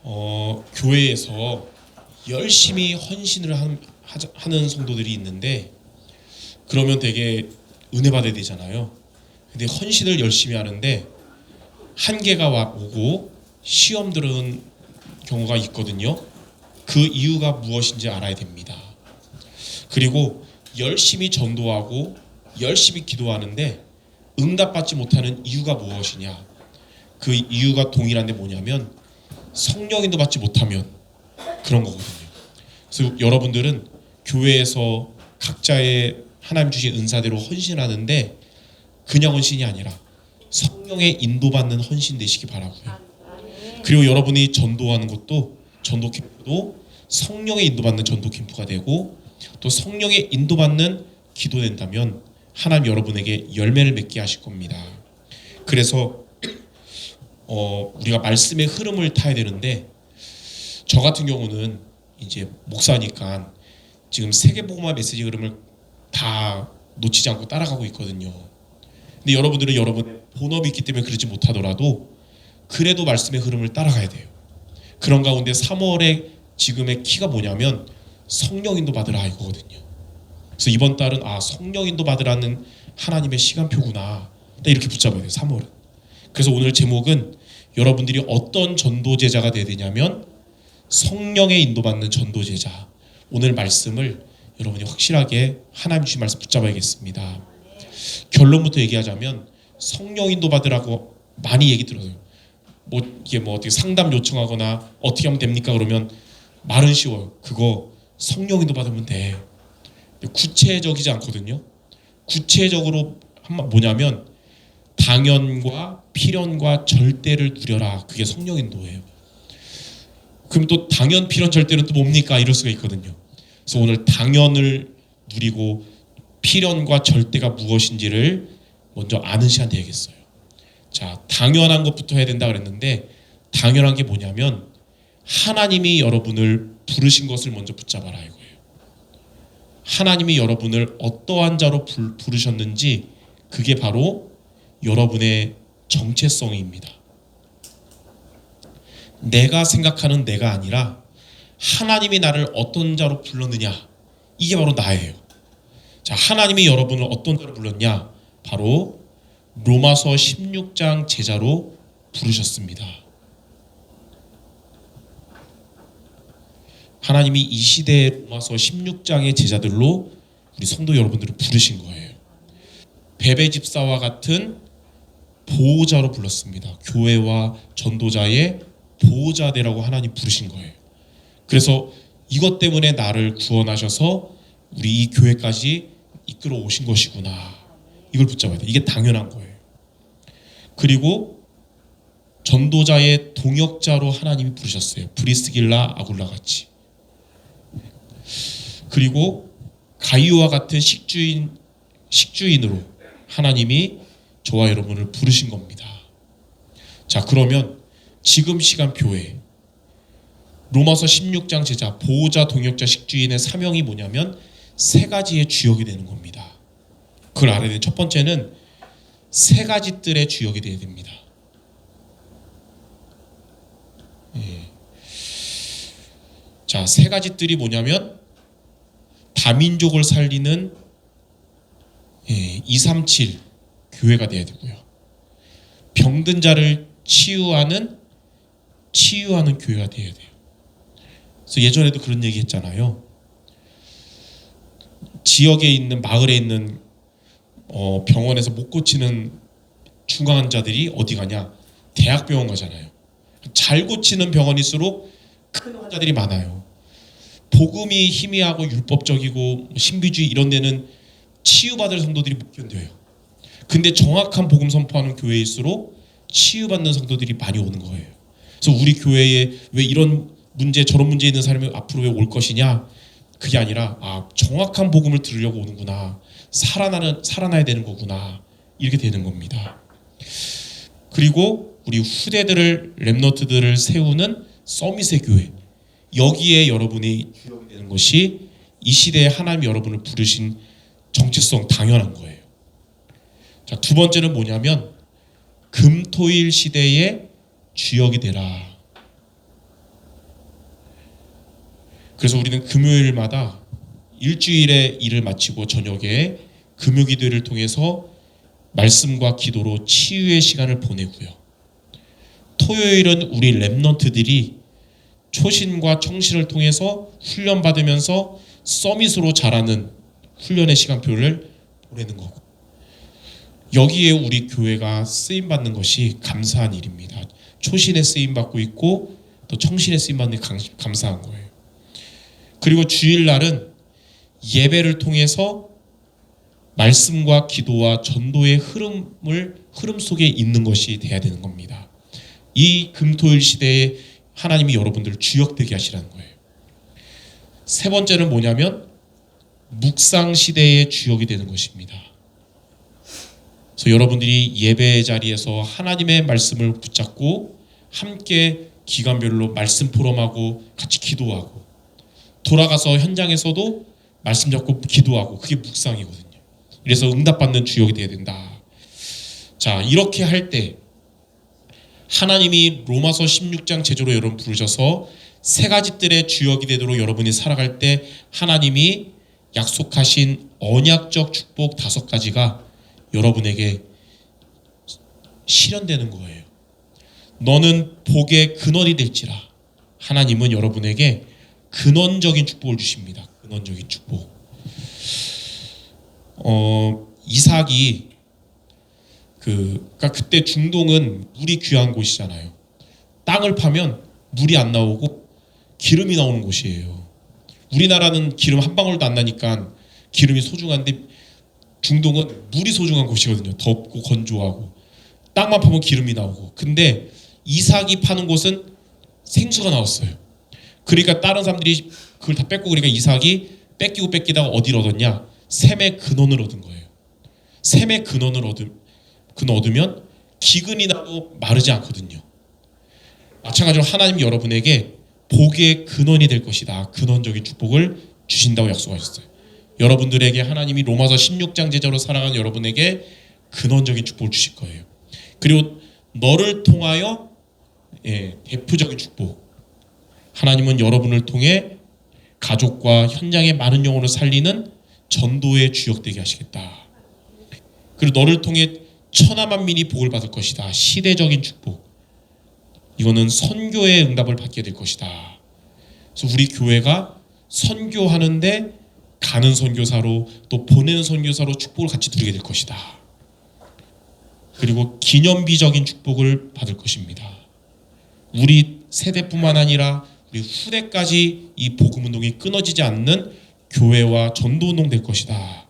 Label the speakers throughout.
Speaker 1: 교회에서 열심히 헌신을 하는 성도들이 있는데, 그러면 되게 은혜 받아야 되잖아요. 근데 헌신을 열심히 하는데 한계가 오고 시험 들은 경우가 있거든요. 그 이유가 무엇인지 알아야 됩니다. 그리고 열심히 전도하고 열심히 기도하는데 응답받지 못하는 이유가 무엇이냐. 그 이유가 동일한데 뭐냐면 성령인도 받지 못하면 그런 거거든요. 그래서 여러분들은 교회에서 각자의 하나님 주신 은사대로 헌신하는데 그냥 헌신이 아니라 성령의 인도받는 헌신 되시기 바라고요. 그리고 여러분이 전도하는 것도 전도 캠프도 성령의 인도받는 전도 캠프가 되고, 또 성령의 인도받는 기도된다면 하나님 여러분에게 열매를 맺게 하실 겁니다. 그래서 우리가 말씀의 흐름을 타야 되는데, 저 같은 경우는 이제 목사니까 지금 세계복음화 메시지 흐름을 다 놓치지 않고 따라가고 있거든요. 근데 여러분들은 여러분의 본업이 있기 때문에 그러지 못하더라도 그래도 말씀의 흐름을 따라가야 돼요. 그런 가운데 3월에 지금의 키가 뭐냐면 성령인도 받으라 이거거든요. 그래서 이번 달은 성령인도 받으라는 하나님의 시간표구나, 이렇게 붙잡아야 돼요. 3월은. 그래서 오늘 제목은 여러분들이 어떤 전도제자가 돼야 되냐면 성령의 인도받는 전도제자. 오늘 말씀을 여러분이 확실하게 하나님 주신 말씀 붙잡아야겠습니다. 결론부터 얘기하자면 성령 인도 받으라고 많이 얘기 들어요. 이게 어떻게 상담 요청하거나 어떻게 하면 됩니까? 그러면 말은 쉬워요. 그거 성령 인도 받으면 돼. 구체적이지 않거든요. 구체적으로 뭐냐면 당연과 필연과 절대를 누려라. 그게 성령 인도예요. 그럼 또 당연, 필연, 절대는 또 뭡니까? 이럴 수가 있거든요. 그래서 오늘 당연을 누리고 필연과 절대가 무엇인지를 먼저 아는 시간 되겠어요. 자, 당연한 것부터 해야 된다 그랬는데, 당연한 게 뭐냐면 하나님이 여러분을 부르신 것을 먼저 붙잡아라 이거예요. 하나님이 여러분을 어떠한 자로 부르셨는지, 그게 바로 여러분의 정체성입니다. 내가 생각하는 내가 아니라 하나님이 나를 어떤 자로 불렀느냐, 이게 바로 나예요. 자, 하나님이 여러분을 어떤 자로 불렀냐? 바로 로마서 16장 제자로 부르셨습니다. 하나님이 이 시대의 로마서 16장의 제자들로 우리 성도 여러분들을 부르신 거예요. 베베 집사와 같은 보호자로 불렀습니다. 교회와 전도자의 보호자되라고 하나님 부르신 거예요. 그래서 이것 때문에 나를 구원하셔서 우리 이 교회까지 이끌어 오신 것이구나. 이걸 붙잡아야 돼. 이게 당연한 거예요. 그리고 전도자의 동역자로 하나님이 부르셨어요. 브리스길라, 아굴라 같이. 그리고 가이오와 같은 식주인으로 하나님이 저와 여러분을 부르신 겁니다. 자, 그러면 지금 시간 교회 로마서 16장 제자, 보호자, 동역자, 식주인의 사명이 뭐냐면 세 가지의 주역이 되는 겁니다. 그걸 알아야 돼요. 첫 번째는 세 가지 뜰의 주역이 되어야 됩니다. 자, 세 가지 뜰이 뭐냐면 다민족을 살리는 237 교회가 되어야 되고요. 병든 자를 치유하는 교회가 되어야 돼요. 그래서 예전에도 그런 얘기 했잖아요. 지역에 있는, 마을에 있는 병원에서 못 고치는 중환자들이 어디 가냐? 대학병원 가잖아요. 잘 고치는 병원일수록 큰 환자들이 많아요. 복음이 희미하고 율법적이고 신비주의 이런 데는 치유받을 성도들이 못 견뎌요. 근데 정확한 복음 선포하는 교회일수록 치유받는 성도들이 많이 오는 거예요. 그래서 우리 교회에 왜 이런 문제 저런 문제 있는 사람이 앞으로 왜 올 것이냐? 그게 아니라 정확한 복음을 들으려고 오는구나. 살아나야 되는 거구나. 이렇게 되는 겁니다. 그리고 우리 후대들을, 렘너트들을 세우는 서밋의 교회. 여기에 여러분이 주역이 되는 것이 이 시대에 하나님이 여러분을 부르신 정체성, 당연한 거예요. 자, 두 번째는 뭐냐면 금토일 시대의 주역이 되라. 그래서 우리는 금요일마다 일주일의 일을 마치고 저녁에 금요기도를 통해서 말씀과 기도로 치유의 시간을 보내고요. 토요일은 우리 렘넌트들이 초신과 청신을 통해서 훈련받으면서 서밋으로 자라는 훈련의 시간표를 보내는 거고, 여기에 우리 교회가 쓰임받는 것이 감사한 일입니다. 초신에 쓰임받고 있고 또 청신에 쓰임받는 게 감사한 거예요. 그리고 주일날은 예배를 통해서 말씀과 기도와 전도의 흐름 속에 있는 것이 돼야 되는 겁니다. 이 금토일 시대에 하나님이 여러분들을 주역되게 하시라는 거예요. 세 번째는 뭐냐면 묵상 시대의 주역이 되는 것입니다. 그래서 여러분들이 예배 자리에서 하나님의 말씀을 붙잡고 함께 기간별로 말씀 포럼하고 같이 기도하고, 돌아가서 현장에서도 말씀 잡고 기도하고, 그게 묵상이거든요. 그래서 응답받는 주역이 되어야 된다. 자, 이렇게 할 때 하나님이 로마서 16장 제조로 여러분 부르셔서 세 가지 뜰의 주역이 되도록 여러분이 살아갈 때 하나님이 약속하신 언약적 축복 5가지가 여러분에게 실현되는 거예요. 너는 복의 근원이 될지라. 하나님은 여러분에게 근원적인 축복을 주십니다. 근원적인 축복. 이삭이 그러니까 그때 중동은 물이 귀한 곳이잖아요. 땅을 파면 물이 안 나오고 기름이 나오는 곳이에요. 우리나라는 기름 한 방울도 안 나니까 기름이 소중한데 중동은 물이 소중한 곳이거든요. 덥고 건조하고 땅만 파면 기름이 나오고. 근데 이삭이 파는 곳은 생수가 나왔어요. 그러니까 다른 사람들이 그걸 다 뺏고, 그러니까 이삭이 뺏기다가 어디를 얻었냐? 샘의 근원을 얻은 거예요. 샘의 근원을 얻으면 기근이 나도 마르지 않거든요. 마찬가지로 하나님 여러분에게 복의 근원이 될 것이다. 근원적인 축복을 주신다고 약속하셨어요. 여러분들에게 하나님이 로마서 16장 제자로 살아가는 여러분에게 근원적인 축복을 주실 거예요. 그리고 너를 통하여 대표적인 축복. 하나님은 여러분을 통해 가족과 현장의 많은 영혼을 살리는 전도의 주역되게 하시겠다. 그리고 너를 통해 천하만민이 복을 받을 것이다. 시대적인 축복. 이거는 선교의 응답을 받게 될 것이다. 그래서 우리 교회가 선교하는데 가는 선교사로 또 보내는 선교사로 축복을 같이 누리게 될 것이다. 그리고 기념비적인 축복을 받을 것입니다. 우리 세대뿐만 아니라 우리 후대까지 이 복음운동이 끊어지지 않는 교회와 전도운동 될 것이다.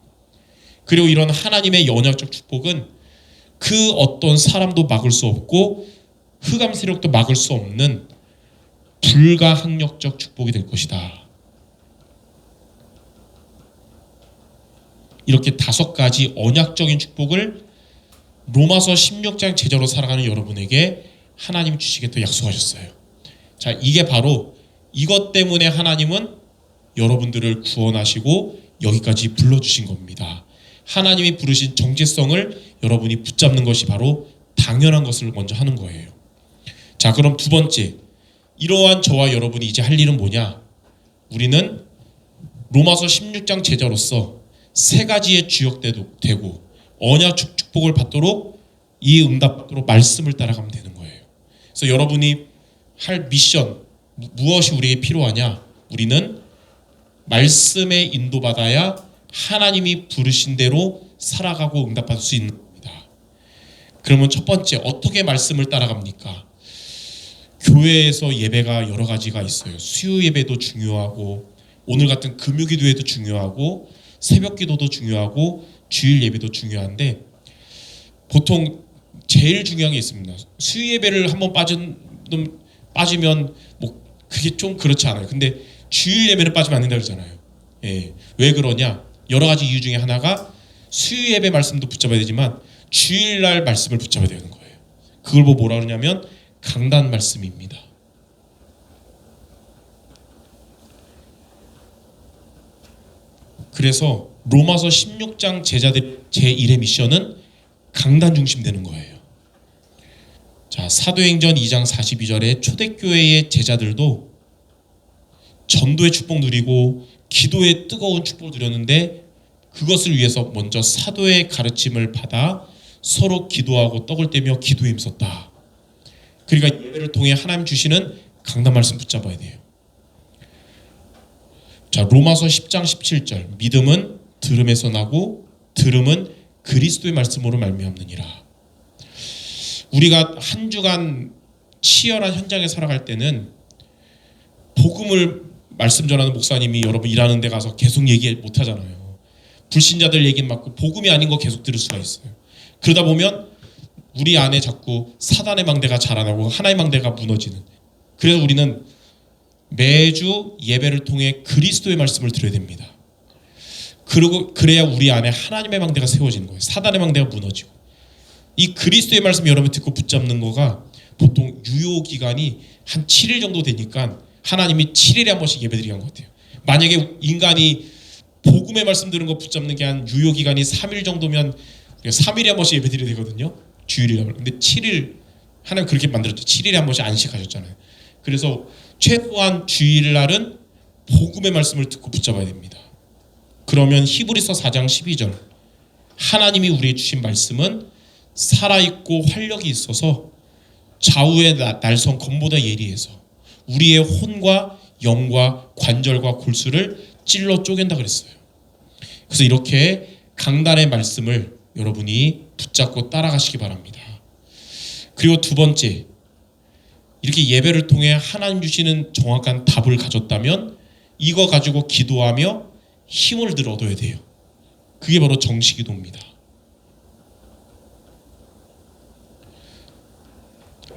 Speaker 1: 그리고 이런 하나님의 언약적 축복은 그 어떤 사람도 막을 수 없고 흑암 세력도 막을 수 없는 불가항력적 축복이 될 것이다. 이렇게 5가지 언약적인 축복을 로마서 16장 제자로 살아가는 여러분에게 하나님 주시겠다고 약속하셨어요. 자, 이게 바로 이것 때문에 하나님은 여러분들을 구원하시고 여기까지 불러주신 겁니다. 하나님이 부르신 정체성을 여러분이 붙잡는 것이 바로 당연한 것을 먼저 하는 거예요. 자, 그럼 두 번째, 이러한 저와 여러분이 이제 할 일은 뭐냐? 우리는 로마서 16장 제자로서 3가지의 주역되고 언약 축복을 받도록, 이 응답 받도록 말씀을 따라가면 되는 거예요. 그래서 여러분이 할 미션, 무엇이 우리에게 필요하냐? 우리는 말씀에 인도받아야 하나님이 부르신 대로 살아가고 응답받을 수 있는 겁니다. 그러면 첫 번째, 어떻게 말씀을 따라갑니까? 교회에서 예배가 여러 가지가 있어요. 수요 예배도 중요하고, 오늘 같은 금요기도회도 중요하고, 새벽기도도 중요하고, 주일 예배도 중요한데, 보통 제일 중요한 게 있습니다. 수요 예배를 한번 빠지면 뭐 그게 좀 그렇지 않아요. 근데 주일 예배는 빠지면 안 된다 그러잖아요. 왜 그러냐? 여러 가지 이유 중에 하나가 수요 예배 말씀도 붙잡아야 되지만 주일날 말씀을 붙잡아야 되는 거예요. 그걸 뭐라 그러냐면 강단 말씀입니다. 그래서 로마서 16장 제자들 제1의 미션은 강단 중심 되는 거예요. 자, 사도행전 2장 42절에 초대교회의 제자들도 전도의 축복 누리고 기도의 뜨거운 축복을 누렸는데 그것을 위해서 먼저 사도의 가르침을 받아 서로 기도하고 떡을 떼며 기도에 힘썼다. 그러니까 예배를 통해 하나님 주시는 강단 말씀 붙잡아야 돼요. 자, 로마서 10장 17절. 믿음은 들음에서 나고 들음은 그리스도의 말씀으로 말미암느니라. 우리가 한 주간 치열한 현장에 살아갈 때는 복음을 말씀 전하는 목사님이 여러분 일하는 데 가서 계속 얘기 못 하잖아요. 불신자들 얘기는 맞고 복음이 아닌 거 계속 들을 수가 있어요. 그러다 보면 우리 안에 자꾸 사단의 망대가 자라나고 하나의 망대가 무너지는. 그래서 우리는 매주 예배를 통해 그리스도의 말씀을 들어야 됩니다. 그리고 그래야 우리 안에 하나님의 망대가 세워지는 거예요. 사단의 망대가 무너지고. 이 그리스도의 말씀 여러분 듣고 붙잡는 거가 보통 유효 기간이 한 7일 정도 되니까 하나님이 7일에 한 번씩 예배드리게 한 것 같아요. 만약에 인간이 복음의 말씀 들은 거 붙잡는 게 한 유효 기간이 3일 정도면 3일에 한 번씩 예배드려야 되거든요. 주일이라고. 근데 7일 하나님 그렇게 만들었죠. 7일에 한 번씩 안식하셨잖아요. 그래서 최소한 주일날은 복음의 말씀을 듣고 붙잡아야 됩니다. 그러면 히브리서 4장 12절 하나님이 우리에게 주신 말씀은 살아있고 활력이 있어서 좌우의 날선 검보다 예리해서 우리의 혼과 영과 관절과 골수를 찔러 쪼갠다 그랬어요. 그래서 이렇게 강단의 말씀을 여러분이 붙잡고 따라가시기 바랍니다. 그리고 두 번째, 이렇게 예배를 통해 하나님 주시는 정확한 답을 가졌다면 이거 가지고 기도하며 힘을 얻어야 돼요. 그게 바로 정식기도입니다.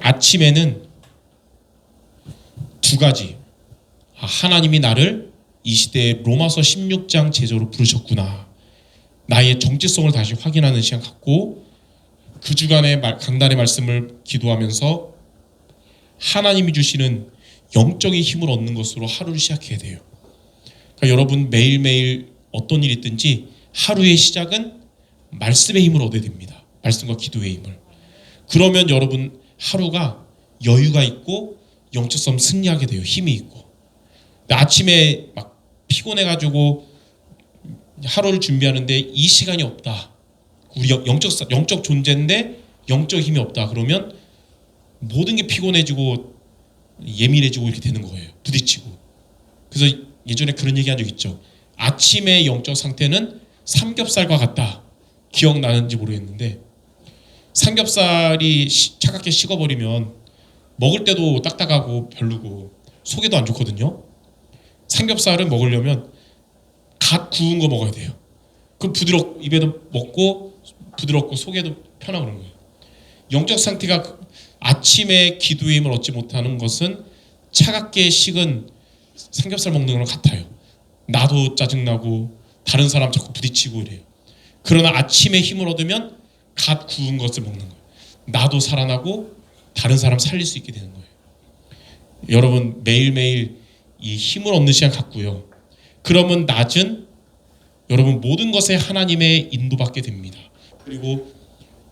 Speaker 1: 아침에는 두 가지. 하나님이 나를 이 시대에 로마서 16장 제자로 부르셨구나. 나의 정체성을 다시 확인하는 시간 갖고 그 주간의 강단의 말씀을 기도하면서 하나님이 주시는 영적인 힘을 얻는 것으로 하루를 시작해야 돼요. 그러니까 여러분 매일매일 어떤 일이 있든지 하루의 시작은 말씀의 힘을 얻어야 됩니다. 말씀과 기도의 힘을. 그러면 여러분 하루가 여유가 있고 영적성 승리하게 돼요. 힘이 있고. 아침에 막 피곤해가지고 하루를 준비하는데 이 시간이 없다. 우리 영적 존재인데 영적 힘이 없다. 그러면 모든 게 피곤해지고 예민해지고 이렇게 되는 거예요. 부딪히고. 그래서 예전에 그런 얘기 한 적 있죠. 아침의 영적 상태는 삼겹살과 같다. 기억나는지 모르겠는데 삼겹살이 차갑게 식어버리면 먹을 때도 딱딱하고 별로고 속에도 안 좋거든요. 삼겹살을 먹으려면 갓 구운 거 먹어야 돼요. 그럼 입에도 먹고 부드럽고 속에도 편하고 그런 거예요. 영적 상태가 아침에 기도의 힘을 얻지 못하는 것은 차갑게 식은 삼겹살 먹는 거랑 같아요. 나도 짜증나고 다른 사람 자꾸 부딪히고 이래요. 그러나 아침에 힘을 얻으면 갓 구운 것을 먹는 거예요. 나도 살아나고 다른 사람 살릴 수 있게 되는 거예요. 여러분 매일매일 이 힘을 얻는 시간 갖고요. 그러면 낮은 여러분 모든 것에 하나님의 인도받게 됩니다. 그리고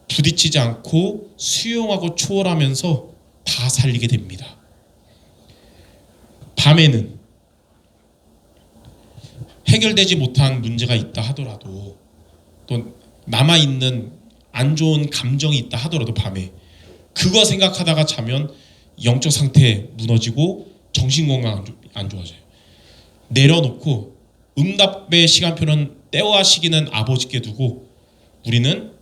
Speaker 1: 부딪히지 않고 수용하고 초월하면서 다 살리게 됩니다. 밤에는 해결되지 못한 문제가 있다 하더라도 또 남아있는 안 좋은 감정이 있다 하더라도 밤에 그거 생각하다가 자면 영적 상태 무너지고 정신건강 안 좋아져요. 내려놓고 응답의 시간표는 때와 시기는 아버지께 두고 우리는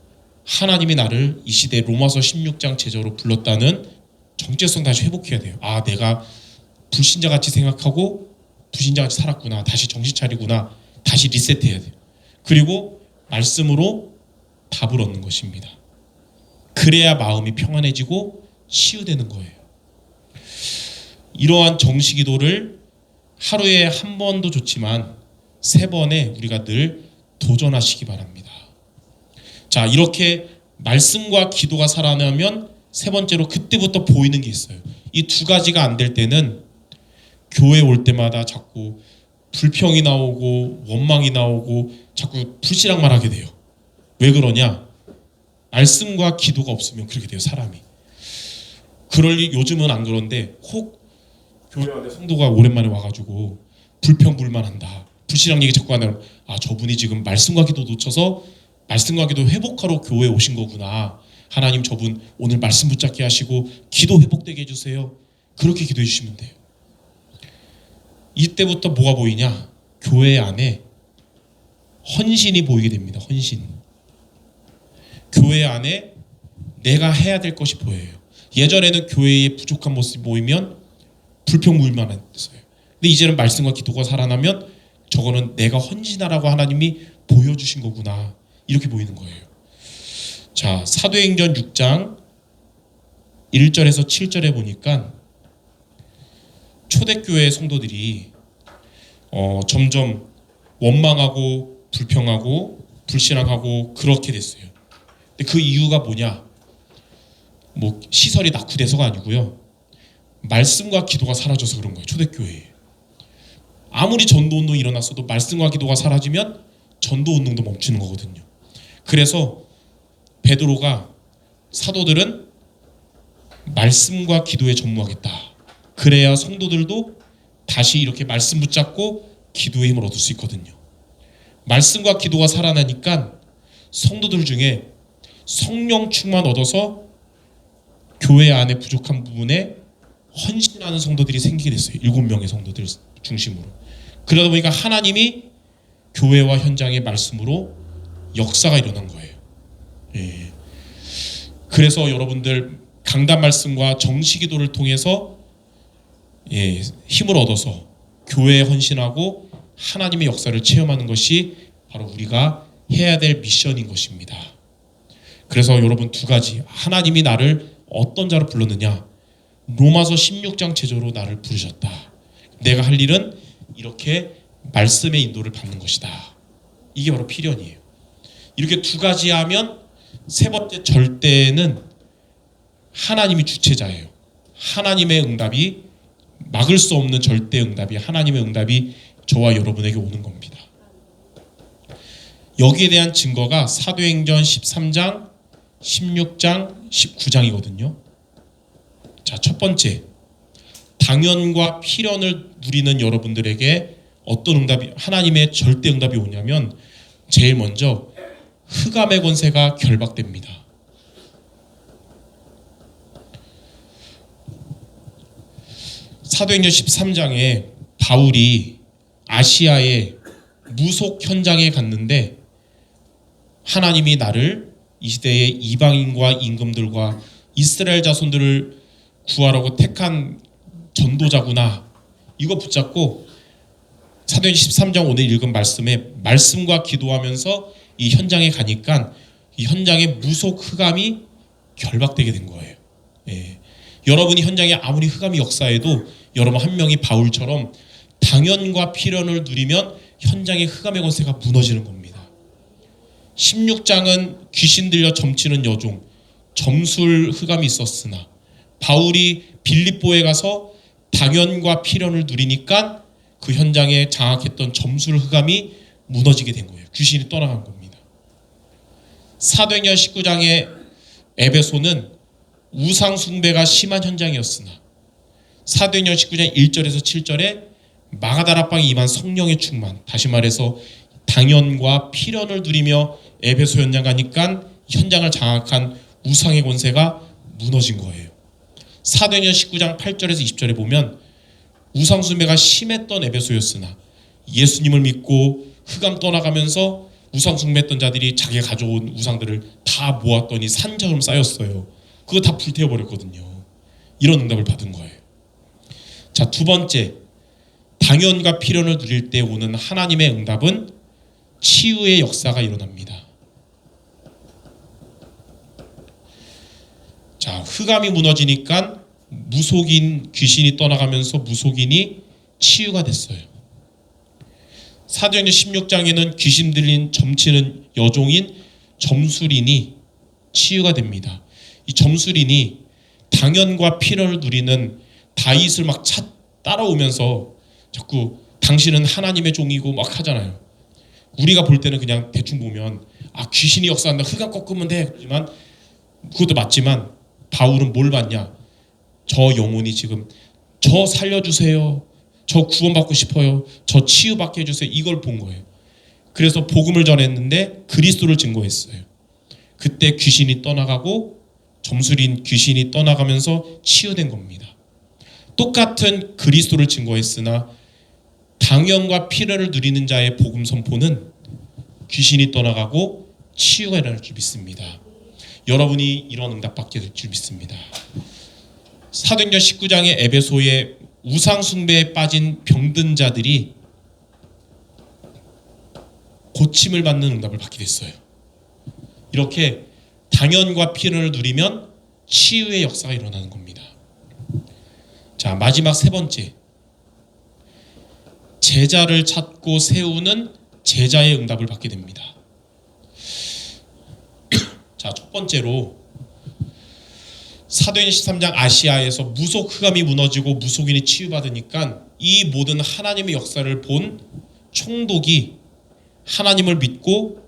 Speaker 1: 하나님이 나를 이 시대 로마서 16장 제자로 불렀다는 정체성 다시 회복해야 돼요. 아, 내가 불신자같이 생각하고 불신자같이 살았구나. 다시 정신 차리구나. 다시 리셋해야 돼요. 그리고 말씀으로 답을 얻는 것입니다. 그래야 마음이 평안해지고 치유되는 거예요. 이러한 정식기도를 하루에 한 번도 좋지만 3번에 우리가 늘 도전하시기 바랍니다. 자, 이렇게 말씀과 기도가 살아나면 세 번째로 그때부터 보이는 게 있어요. 이 두 가지가 안 될 때는 교회 올 때마다 자꾸 불평이 나오고 원망이 나오고 자꾸 불신앙만 하게 돼요. 왜 그러냐? 말씀과 기도가 없으면 그렇게 돼요, 사람이. 요즘은 안 그런데 혹 교회 안에 성도가 오랜만에 와가지고 불평불만한다. 불신앙 얘기 자꾸 하면 저분이 지금 말씀과 기도 놓쳐서 말씀과 기도 회복하러 교회에 오신 거구나. 하나님 저분 오늘 말씀 붙잡게 하시고 기도 회복되게 해주세요. 그렇게 기도해 주시면 돼요. 이때부터 뭐가 보이냐? 교회 안에 헌신이 보이게 됩니다. 헌신. 교회 안에 내가 해야 될 것이 보여요. 예전에는 교회의 부족한 모습이 보이면 불평불만했어요. 근데 이제는 말씀과 기도가 살아나면 저거는 내가 헌신하라고 하나님이 보여주신 거구나. 이렇게 보이는 거예요. 자, 사도행전 6장 1절에서 7절에 보니까 초대교회 성도들이 점점 원망하고 불평하고 불신앙하고 그렇게 됐어요. 근데 그 이유가 뭐냐? 뭐 시설이 낙후돼서가 아니고요. 말씀과 기도가 사라져서 그런 거예요. 초대교회에. 아무리 전도운동이 일어났어도 말씀과 기도가 사라지면 전도운동도 멈추는 거거든요. 그래서 베드로가 사도들은 말씀과 기도에 전무하겠다. 그래야 성도들도 다시 이렇게 말씀 붙잡고 기도의 힘을 얻을 수 있거든요. 말씀과 기도가 살아나니까 성도들 중에 성령 충만 얻어서 교회 안에 부족한 부분에 헌신하는 성도들이 생기게 됐어요. 7명의 성도들 중심으로. 그러다 보니까 하나님이 교회와 현장의 말씀으로 역사가 일어난 거예요. 예. 그래서 여러분들 강단 말씀과 정시 기도를 통해서 힘을 얻어서 교회에 헌신하고 하나님의 역사를 체험하는 것이 바로 우리가 해야 될 미션인 것입니다. 그래서 여러분 두 가지, 하나님이 나를 어떤 자로 불렀느냐? 로마서 16장 제조로 나를 부르셨다. 내가 할 일은 이렇게 말씀의 인도를 받는 것이다. 이게 바로 필연이에요. 이렇게 두 가지 하면 세 번째 절대는 하나님이 주체자예요. 하나님의 응답이 막을 수 없는 절대 응답이 하나님의 응답이 저와 여러분에게 오는 겁니다. 여기에 대한 증거가 사도행전 13장, 16장, 19장이거든요. 자, 첫 번째, 당연과 필연을 누리는 여러분들에게 어떤 응답이 하나님의 절대 응답이 오냐면 제일 먼저 흑암의 권세가 결박됩니다. 사도행전 13장에 바울이 아시아의 무속 현장에 갔는데 하나님이 나를 이 시대의 이방인과 임금들과 이스라엘 자손들을 구하라고 택한 전도자구나. 이거 붙잡고 사도행전 13장 오늘 읽은 말씀에 말씀과 기도하면서 이 현장에 가니까 이 현장의 무속 흑암이 결박되게 된 거예요. 예. 여러분이 현장에 아무리 흑암이 역사해도 여러분 한 명이 바울처럼 당연과 필연을 누리면 현장의 흑암의 권세가 무너지는 겁니다. 16장은 귀신 들려 점치는 여종, 점술 흑암이 있었으나 바울이 빌립보에 가서 당연과 필연을 누리니까 그 현장에 장악했던 점술 흑암이 무너지게 된 거예요. 귀신이 떠나간 겁니다. 사도행전 19장의 에베소는 우상 숭배가 심한 현장이었으나 사도행전 19장 1절에서 7절에 마가다락방에 임한 성령의 충만, 다시 말해서 당연과 필연을 누리며 에베소 현장 가니까 현장을 장악한 우상의 권세가 무너진 거예요. 사도행전 19장 8절에서 20절에 보면 우상 숭배가 심했던 에베소였으나 예수님을 믿고 흑암 떠나가면서 우상 숭배했던 자들이 자기가 가져온 우상들을 다 모았더니 산처럼 쌓였어요. 그거 다 불태워버렸거든요. 이런 응답을 받은 거예요. 자, 두 번째, 당연과 필연을 누릴 때 오는 하나님의 응답은 치유의 역사가 일어납니다. 자, 흑암이 무너지니까 무속인 귀신이 떠나가면서 무속인이 치유가 됐어요. 사도행전 16장에는 귀신 들린 점치는 여종인 점술인이 치유가 됩니다. 이 점술인이 당연과 필연을 누리는 다윗을 막 따라오면서 자꾸 당신은 하나님의 종이고 막 하잖아요. 우리가 볼 때는 그냥 대충 보면 귀신이 역사한다, 흑암 꺾으면 돼. 그렇지만 그것도 맞지만 바울은 뭘 봤냐? 저 영혼이 지금 저 살려주세요, 저 구원받고 싶어요. 저 치유받게 해주세요. 이걸 본 거예요. 그래서 복음을 전했는데 그리스도를 증거했어요. 그때 귀신이 떠나가고 점술인 귀신이 떠나가면서 치유된 겁니다. 똑같은 그리스도를 증거했으나 당연과 필연을 누리는 자의 복음 선포는 귀신이 떠나가고 치유가 일어날 줄 믿습니다. 여러분이 이런 응답받게 될 줄 믿습니다. 사도행전 19장의 에베소에 우상 숭배에 빠진 병든 자들이 고침을 받는 응답을 받게 됐어요. 이렇게 당연과 필연을 누리면 치유의 역사가 일어나는 겁니다. 자, 마지막 세 번째, 제자를 찾고 세우는 제자의 응답을 받게 됩니다. 자, 첫 번째로 사도행전 13장 아시아에서 무속 흑암이 무너지고 무속인이 치유받으니까 이 모든 하나님의 역사를 본 총독이 하나님을 믿고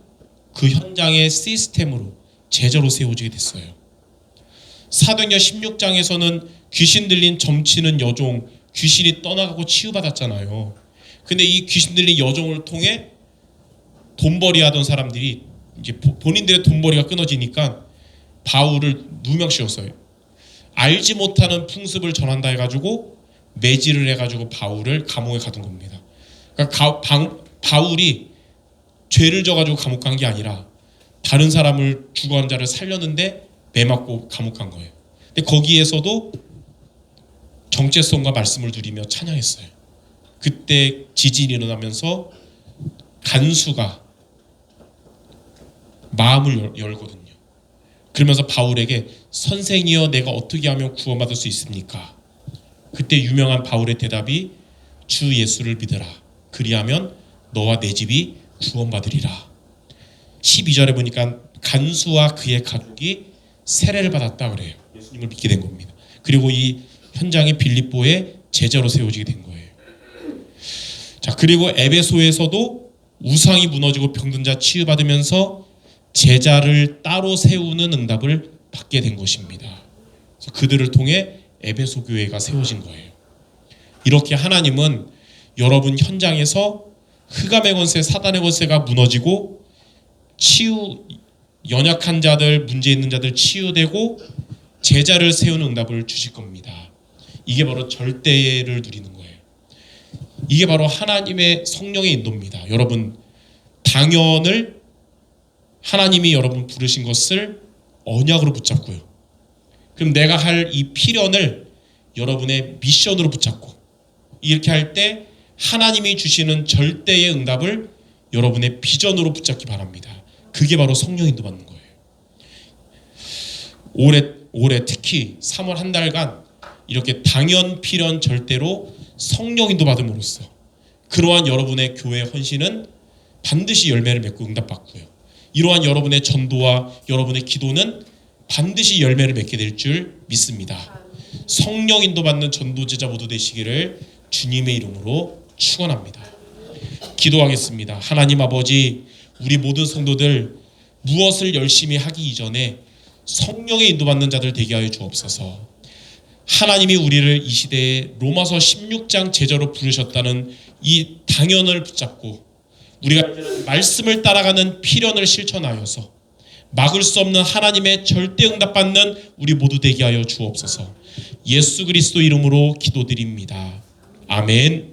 Speaker 1: 그 현장의 시스템으로 제자로 세워지게 됐어요. 사도행전 16장에서는 귀신 들린 점치는 여종, 귀신이 떠나가고 치유받았잖아요. 근데 이 귀신 들린 여종을 통해 돈벌이 하던 사람들이 이제 본인들의 돈벌이가 끊어지니까 바울을 누명씌웠어요. 알지 못하는 풍습을 전한다 해가지고 매질을 해가지고 바울을 감옥에 가둔 겁니다. 그러니까 바울이 죄를 져가지고 감옥 간 게 아니라 다른 사람을 죽어간 자를 살렸는데 매 맞고 감옥 간 거예요. 근데 거기에서도 정체성과 말씀을 누리며 찬양했어요. 그때 지진이 일어나면서 간수가 마음을 열거든요. 그러면서 바울에게 선생이여 내가 어떻게 하면 구원받을 수 있습니까? 그때 유명한 바울의 대답이 주 예수를 믿으라. 그리하면 너와 내 집이 구원받으리라. 12절에 보니까 간수와 그의 가족이 세례를 받았다 그래요. 예수님을 믿게 된 겁니다. 그리고 이 현장의 빌립보에 제자로 세워지게 된 거예요. 자, 그리고 에베소에서도 우상이 무너지고 병든 자 치유받으면서 제자를 따로 세우는 응답을 받게 된 것입니다. 그래서 그들을 통해 에베소 교회가 세워진 거예요. 이렇게 하나님은 여러분 현장에서 흑암의 권세, 사단의 권세가 무너지고 연약한 자들, 문제 있는 자들 치유되고 제자를 세우는 응답을 주실 겁니다. 이게 바로 절대를 누리는 거예요. 이게 바로 하나님의 성령의 인도입니다. 여러분, 당연을 하나님이 여러분 부르신 것을 언약으로 붙잡고요. 그럼 내가 할 이 필연을 여러분의 미션으로 붙잡고 이렇게 할 때 하나님이 주시는 절대의 응답을 여러분의 비전으로 붙잡기 바랍니다. 그게 바로 성령 인도 받는 거예요. 올해 특히 3월 한 달간 이렇게 당연, 필연, 절대로 성령 인도 받음으로써 그러한 여러분의 교회 헌신은 반드시 열매를 맺고 응답받고요. 이러한 여러분의 전도와 여러분의 기도는 반드시 열매를 맺게 될 줄 믿습니다. 성령 인도받는 전도제자 모두 되시기를 주님의 이름으로 축원합니다. 기도하겠습니다. 하나님 아버지, 우리 모든 성도들 무엇을 열심히 하기 이전에 성령의 인도받는 자들 되게 하여 주옵소서. 하나님이 우리를 이 시대에 로마서 16장 제자로 부르셨다는 이 당연을 붙잡고 우리가 말씀을 따라가는 필연을 실천하여서 막을 수 없는 하나님의 절대 응답받는 우리 모두 되게 하여 주옵소서. 예수 그리스도 이름으로 기도드립니다. 아멘.